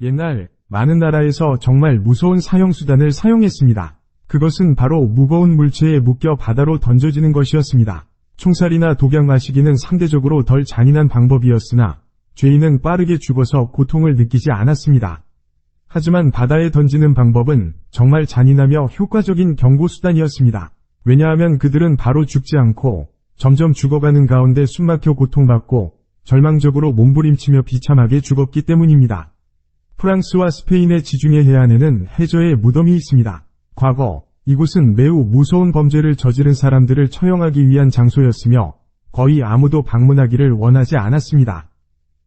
옛날 많은 나라에서 정말 무서운 사형수단을 사용했습니다. 그것은 바로 무거운 물체에 묶여 바다로 던져지는 것이었습니다. 총살이나 독약 마시기는 상대적으로 덜 잔인한 방법이었으나 죄인은 빠르게 죽어서 고통을 느끼지 않았습니다. 하지만 바다에 던지는 방법은 정말 잔인하며 효과적인 경고수단이었습니다. 왜냐하면 그들은 바로 죽지 않고 점점 죽어가는 가운데 숨막혀 고통받고 절망적으로 몸부림치며 비참하게 죽었기 때문입니다. 프랑스와 스페인의 지중해 해안에는 해저의 무덤이 있습니다. 과거 이곳은 매우 무서운 범죄를 저지른 사람들을 처형하기 위한 장소였으며 거의 아무도 방문하기를 원하지 않았습니다.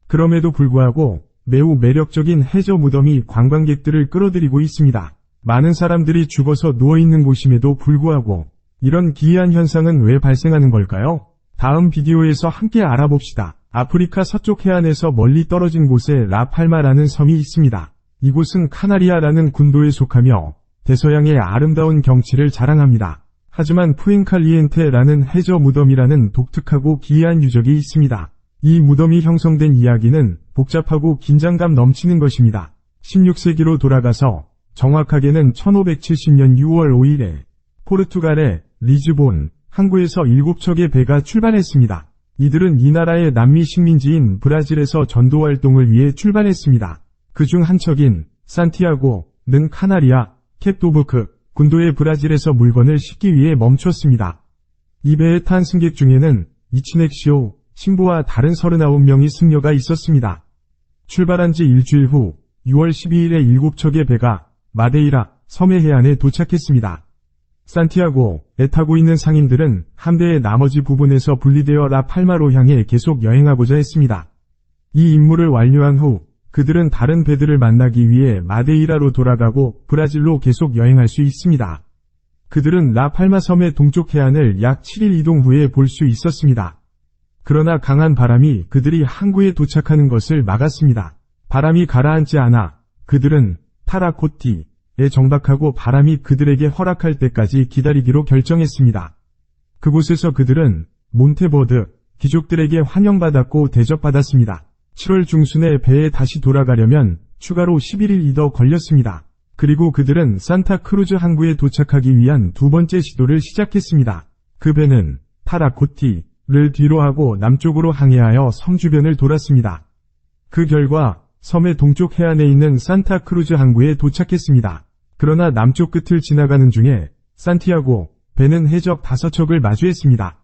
그럼에도 불구하고 매우 매력적인 해저 무덤이 관광객들을 끌어들이고 있습니다. 많은 사람들이 죽어서 누워있는 곳임에도 불구하고 이런 기이한 현상은 왜 발생하는 걸까요? 다음 비디오에서 함께 알아봅시다. 아프리카 서쪽 해안에서 멀리 떨어진 곳에 라팔마라는 섬이 있습니다. 이곳은 카나리아라는 군도에 속하며 대서양의 아름다운 경치를 자랑합니다. 하지만 푸엔칼리엔테라는 해저 무덤이라는 독특하고 기이한 유적이 있습니다. 이 무덤이 형성된 이야기는 복잡하고 긴장감 넘치는 것입니다. 16세기로 돌아가서 정확하게는 1570년 6월 5일에 포르투갈의 리즈본 항구에서 7척의 배가 출발했습니다. 이들은 이 나라의 남미 식민지인 브라질에서 전도활동을 위해 출발했습니다. 그중 한 척인 산티아고는 카나리아, 캡도브크 군도의 브라질에서 물건을 싣기 위해 멈췄습니다. 이 배에 탄 승객 중에는 이치넥시오 신부와 다른 39명의 승려가 있었습니다. 출발한 지 일주일 후 6월 12일에 7척의 배가 마데이라 섬의 해안에 도착했습니다. 산티아고에 타고 있는 상인들은 함대의 나머지 부분에서 분리되어 라팔마로 향해 계속 여행하고자 했습니다. 이 임무를 완료한 후 그들은 다른 배들을 만나기 위해 마데이라로 돌아가고 브라질로 계속 여행할 수 있습니다. 그들은 라팔마 섬의 동쪽 해안을 약 7일 이동 후에 볼 수 있었습니다. 그러나 강한 바람이 그들이 항구에 도착하는 것을 막았습니다. 바람이 가라앉지 않아 그들은 타라코티에 정박하고 바람이 그들에게 허락할 때까지 기다리기로 결정했습니다. 그곳에서 그들은 몬테버드 귀족들에게 환영받았고 대접받았습니다. 7월 중순에 배에 다시 돌아가려면 추가로 11일이 더 걸렸습니다. 그리고 그들은 산타크루즈 항구에 도착하기 위한 두 번째 시도를 시작했습니다. 그 배는 타라코티를 뒤로하고 남쪽으로 항해하여 섬 주변을 돌았습니다. 그 결과 섬의 동쪽 해안에 있는 산타크루즈 항구에 도착했습니다. 그러나 남쪽 끝을 지나가는 중에 산티아고 배는 해적 5척을 마주했습니다.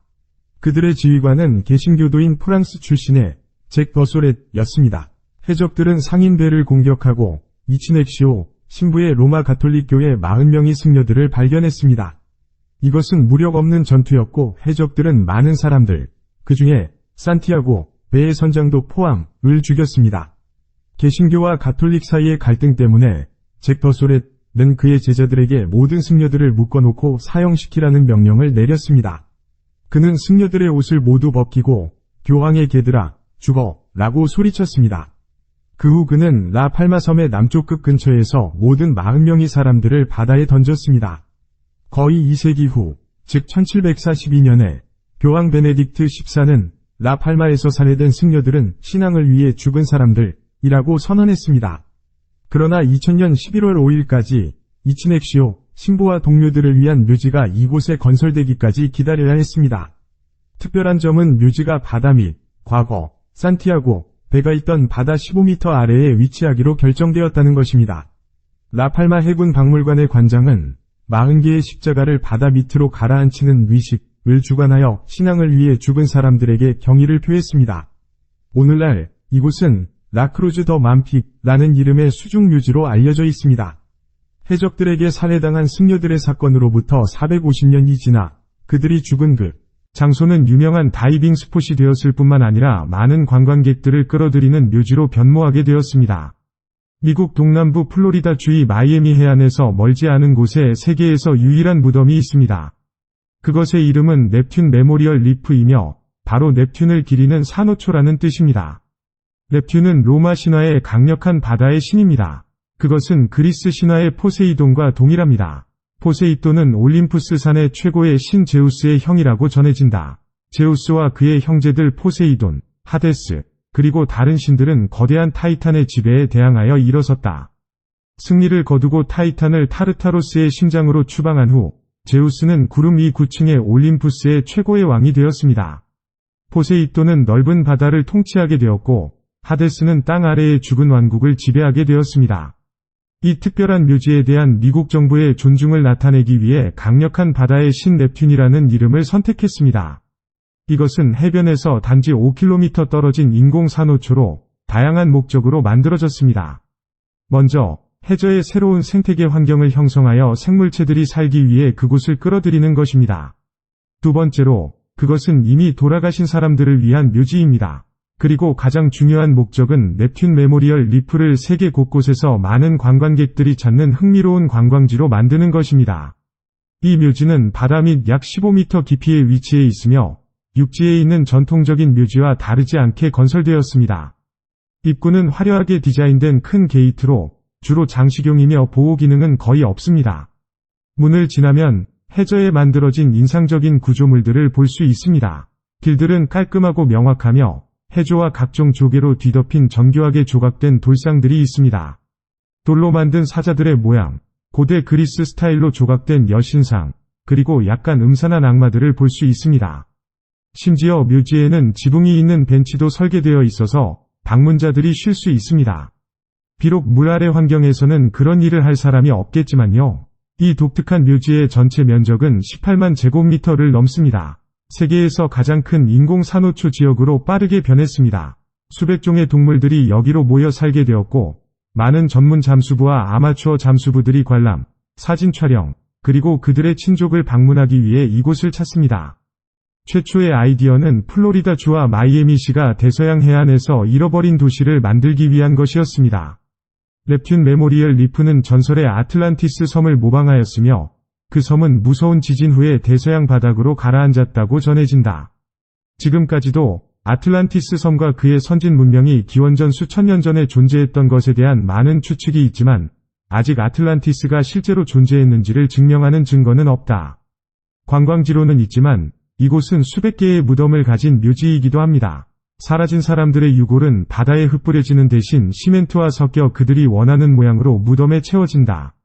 그들의 지휘관은 개신교도인 프랑스 출신의 잭 버소렛였습니다. 해적들은 상인 배를 공격하고 이치넥시오 신부의 로마 가톨릭 교회 40명의 승려들을 발견했습니다. 이것은 무력 없는 전투였고 해적들은 많은 사람들, 그 중에 산티아고 배의 선장도 포함을 죽였습니다. 개신교와 가톨릭 사이의 갈등 때문에 잭 버소렛은 그의 제자들에게 모든 승려들을 묶어놓고 사형시키라는 명령을 내렸습니다. 그는 승려들의 옷을 모두 벗기고 교황의 개들아 죽어 라고 소리쳤습니다. 그 후 그는 라팔마 섬의 남쪽 끝 근처에서 모든 40명의 사람들을 바다에 던졌습니다. 거의 2세기 후, 즉 1742년에 교황 베네딕트 14는 라팔마에서 살해된 승려들은 신앙을 위해 죽은 사람들이라고 선언했습니다. 그러나 2000년 11월 5일까지 이치넥시오 신부와 동료들을 위한 묘지가 이곳에 건설되기까지 기다려야 했습니다. 특별한 점은 묘지가 바다 및 과거 산티아고 배가 있던 바다 15m 아래에 위치하기로 결정되었다는 것입니다. 라팔마 해군 박물관의 관장은 40개의 십자가를 바다 밑으로 가라앉히는 위식을 주관하여 신앙을 위해 죽은 사람들에게 경의를 표했습니다. 오늘날 이곳은 라크루즈 더 만픽라는 이름의 수중묘지로 알려져 있습니다. 해적들에게 살해당한 승려들의 사건으로부터 450년이 지나 그들이 죽은 그 장소는 유명한 다이빙 스폿이 되었을 뿐만 아니라 많은 관광객들을 끌어들이는 묘지로 변모하게 되었습니다. 미국 동남부 플로리다 주의 마이애미 해안에서 멀지 않은 곳에 세계에서 유일한 무덤이 있습니다. 그것의 이름은 넵튠 메모리얼 리프이며 바로 넵튠을 기리는 산호초라는 뜻입니다. 넵튠은 로마 신화의 강력한 바다의 신입니다. 그것은 그리스 신화의 포세이돈과 동일합니다. 포세이돈은 올림푸스 산의 최고의 신 제우스의 형이라고 전해진다. 제우스와 그의 형제들 포세이돈, 하데스, 그리고 다른 신들은 거대한 타이탄의 지배에 대항하여 일어섰다. 승리를 거두고 타이탄을 타르타로스의 심장으로 추방한 후 제우스는 구름 위 9층의 올림푸스의 최고의 왕이 되었습니다. 포세이돈은 넓은 바다를 통치하게 되었고 하데스는 땅 아래의 죽은 왕국을 지배하게 되었습니다. 이 특별한 묘지에 대한 미국 정부의 존중을 나타내기 위해 강력한 바다의 신 넵튠이라는 이름을 선택했습니다. 이것은 해변에서 단지 5km 떨어진 인공 산호초로 다양한 목적으로 만들어졌습니다. 먼저 해저의 새로운 생태계 환경을 형성하여 생물체들이 살기 위해 그곳을 끌어들이는 것입니다. 두 번째로 그것은 이미 돌아가신 사람들을 위한 묘지입니다. 그리고 가장 중요한 목적은 넵튠 메모리얼 리프를 세계 곳곳에서 많은 관광객들이 찾는 흥미로운 관광지로 만드는 것입니다. 이 묘지는 바다 밑 약 15m 깊이에 위치해 있으며 육지에 있는 전통적인 묘지와 다르지 않게 건설되었습니다. 입구는 화려하게 디자인된 큰 게이트로 주로 장식용이며 보호 기능은 거의 없습니다. 문을 지나면 해저에 만들어진 인상적인 구조물들을 볼 수 있습니다. 길들은 깔끔하고 명확하며 해조와 각종 조개로 뒤덮인 정교하게 조각된 돌상들이 있습니다. 돌로 만든 사자들의 모양, 고대 그리스 스타일로 조각된 여신상, 그리고 약간 음산한 악마들을 볼 수 있습니다. 심지어 묘지에는 지붕이 있는 벤치도 설계되어 있어서 방문자들이 쉴 수 있습니다. 비록 물 아래 환경에서는 그런 일을 할 사람이 없겠지만요. 이 독특한 묘지의 전체 면적은 18만 제곱미터를 넘습니다. 세계에서 가장 큰 인공 산호초 지역으로 빠르게 변했습니다. 수백 종의 동물들이 여기로 모여 살게 되었고 많은 전문 잠수부와 아마추어 잠수부들이 관람, 사진 촬영, 그리고 그들의 친족을 방문하기 위해 이곳을 찾습니다. 최초의 아이디어는 플로리다주와 마이애미시가 대서양 해안에서 잃어버린 도시를 만들기 위한 것이었습니다. 넵튠 메모리얼 리프는 전설의 아틀란티스 섬을 모방하였으며 그 섬은 무서운 지진 후에 대서양 바닥으로 가라앉았다고 전해진다. 지금까지도 아틀란티스 섬과 그의 선진 문명이 기원전 수천 년 전에 존재했던 것에 대한 많은 추측이 있지만 아직 아틀란티스가 실제로 존재했는지를 증명하는 증거는 없다. 관광지로는 있지만 이곳은 수백 개의 무덤을 가진 묘지이기도 합니다. 사라진 사람들의 유골은 바다에 흩뿌려지는 대신 시멘트와 섞여 그들이 원하는 모양으로 무덤에 채워진다.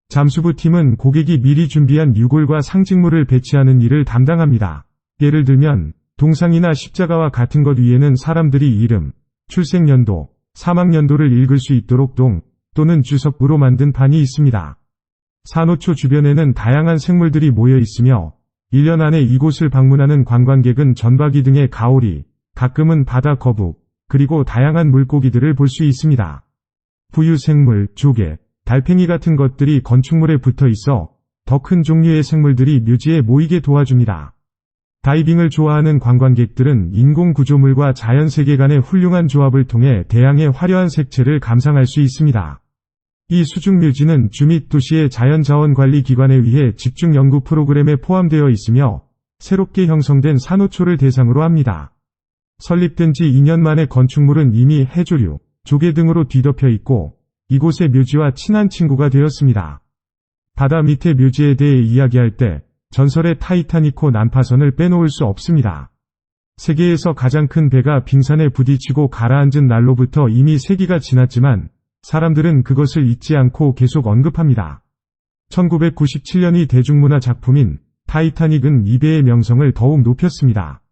잠수부 팀은 고객이 미리 준비한 유골과 상징물을 배치하는 일을 담당합니다. 예를 들면 동상이나 십자가와 같은 것 위에는 사람들이 이름, 출생연도, 사망연도를 읽을 수 있도록 또는 주석으로 만든 판이 있습니다. 산호초 주변에는 다양한 생물들이 모여 있으며 1년 안에 이곳을 방문하는 관광객은 전박이 등의 가오리, 가끔은 바다 거북, 그리고 다양한 물고기들을 볼 수 있습니다. 부유생물, 조개, 달팽이 같은 것들이 건축물에 붙어 있어 더 큰 종류의 생물들이 묘지에 모이게 도와줍니다. 다이빙을 좋아하는 관광객들은 인공 구조물과 자연세계관의 훌륭한 조합을 통해 대양의 화려한 색채를 감상할 수 있습니다. 이 수중묘지는 주 및 도시의 자연자원관리기관에 의해 집중 연구 프로그램에 포함되어 있으며 새롭게 형성된 산호초를 대상으로 합니다. 설립된 지 2년 만에 건축물은 이미 해조류, 조개 등으로 뒤덮여 있고 이곳의 묘지와 친한 친구가 되었습니다. 바다 밑의 묘지에 대해 이야기할 때 전설의 타이타닉호 난파선을 빼놓을 수 없습니다. 세계에서 가장 큰 배가 빙산에 부딪히고 가라앉은 날로부터 이미 세기가 지났지만 사람들은 그것을 잊지 않고 계속 언급합니다. 1997년이 대중문화 작품인 타이타닉은 이 배의 명성을 더욱 높였습니다.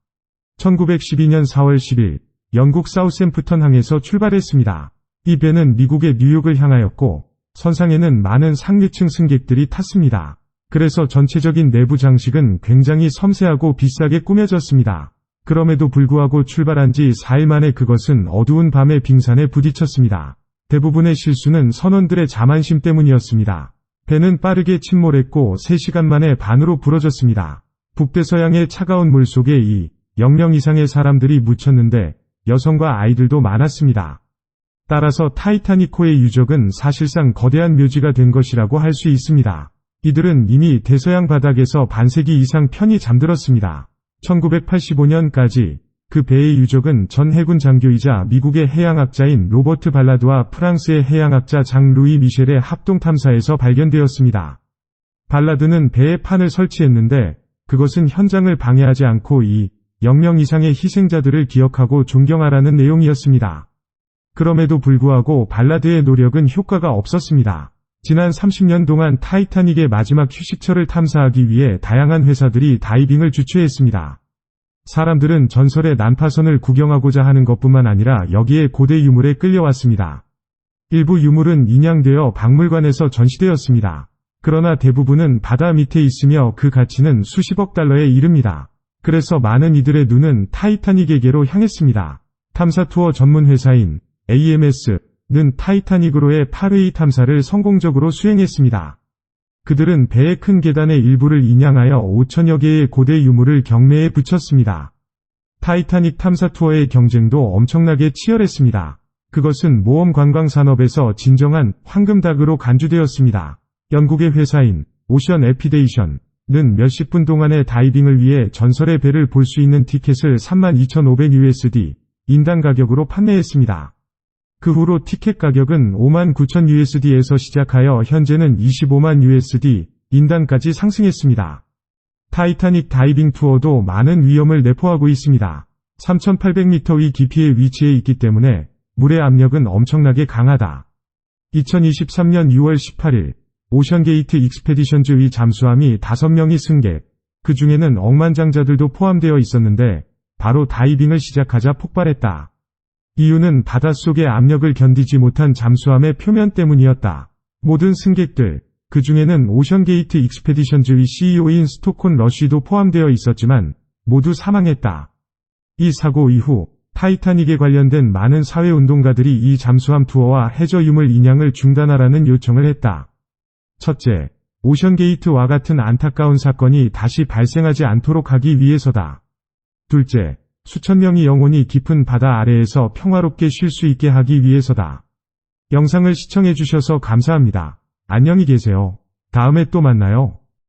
1912년 4월 10일 영국 사우샘프턴 항에서 출발했습니다. 이 배는 미국의 뉴욕을 향하였고 선상에는 많은 상류층 승객들이 탔습니다. 그래서 전체적인 내부 장식은 굉장히 섬세하고 비싸게 꾸며졌습니다. 그럼에도 불구하고 출발한 지 4일 만에 그것은 어두운 밤에 빙산에 부딪혔습니다. 대부분의 실수는 선원들의 자만심 때문이었습니다. 배는 빠르게 침몰했고 3시간 만에 반으로 부러졌습니다. 북대서양의 차가운 물 속에 0명 이상의 사람들이 묻혔는데 여성과 아이들도 많았습니다. 따라서 타이타닉호의 유적은 사실상 거대한 묘지가 된 것이라고 할 수 있습니다. 이들은 이미 대서양 바닥에서 반세기 이상 편히 잠들었습니다. 1985년까지 그 배의 유적은 전 해군 장교이자 미국의 해양학자인 로버트 발라드와 프랑스의 해양학자 장 루이 미셸의 합동탐사에서 발견되었습니다. 발라드는 배에 판을 설치했는데 그것은 현장을 방해하지 않고 0명 이상의 희생자들을 기억하고 존경하라는 내용이었습니다. 그럼에도 불구하고 발라드의 노력은 효과가 없었습니다. 지난 30년 동안 타이타닉의 마지막 휴식처를 탐사하기 위해 다양한 회사들이 다이빙을 주최했습니다. 사람들은 전설의 난파선을 구경하고자 하는 것뿐만 아니라 여기에 고대 유물에 끌려왔습니다. 일부 유물은 인양되어 박물관에서 전시되었습니다. 그러나 대부분은 바다 밑에 있으며 그 가치는 수십억 달러에 이릅니다. 그래서 많은 이들의 눈은 타이타닉에게로 향했습니다. 탐사 투어 전문 회사인 AMS는 타이타닉으로의 8회 탐사를 성공적으로 수행했습니다. 그들은 배의 큰 계단의 일부를 인양하여 5천여 개의 고대 유물을 경매에 붙였습니다. 타이타닉 탐사 투어의 경쟁도 엄청나게 치열했습니다. 그것은 모험 관광 산업에서 진정한 황금닭으로 간주되었습니다. 영국의 회사인 오션 에피데이션은 몇십 분 동안의 다이빙을 위해 전설의 배를 볼 수 있는 티켓을 32,500USD 인당 가격으로 판매했습니다. 그 후로 티켓 가격은 59,000USD에서 시작하여 현재는 25만 USD 인당까지 상승했습니다. 타이타닉 다이빙 투어도 많은 위험을 내포하고 있습니다. 3,800m의 깊이에 위치해 있기 때문에 물의 압력은 엄청나게 강하다. 2023년 6월 18일 오션게이트 익스페디션즈의 잠수함이 5명이 승객, 그 중에는 억만장자들도 포함되어 있었는데 바로 다이빙을 시작하자 폭발했다. 이유는 바닷속의 압력을 견디지 못한 잠수함의 표면 때문이었다. 모든 승객들, 그 중에는 오션게이트 익스페디션즈의 CEO인 스토콘 러쉬도 포함되어 있었지만 모두 사망했다. 이 사고 이후 타이타닉에 관련된 많은 사회운동가들이 이 잠수함 투어와 해저 유물 인양을 중단하라는 요청을 했다. 첫째, 오션게이트와 같은 안타까운 사건이 다시 발생하지 않도록 하기 위해서다. 둘째, 수천 명이 영원히 깊은 바다 아래에서 평화롭게 쉴 수 있게 하기 위해서다. 영상을 시청해주셔서 감사합니다. 안녕히 계세요. 다음에 또 만나요.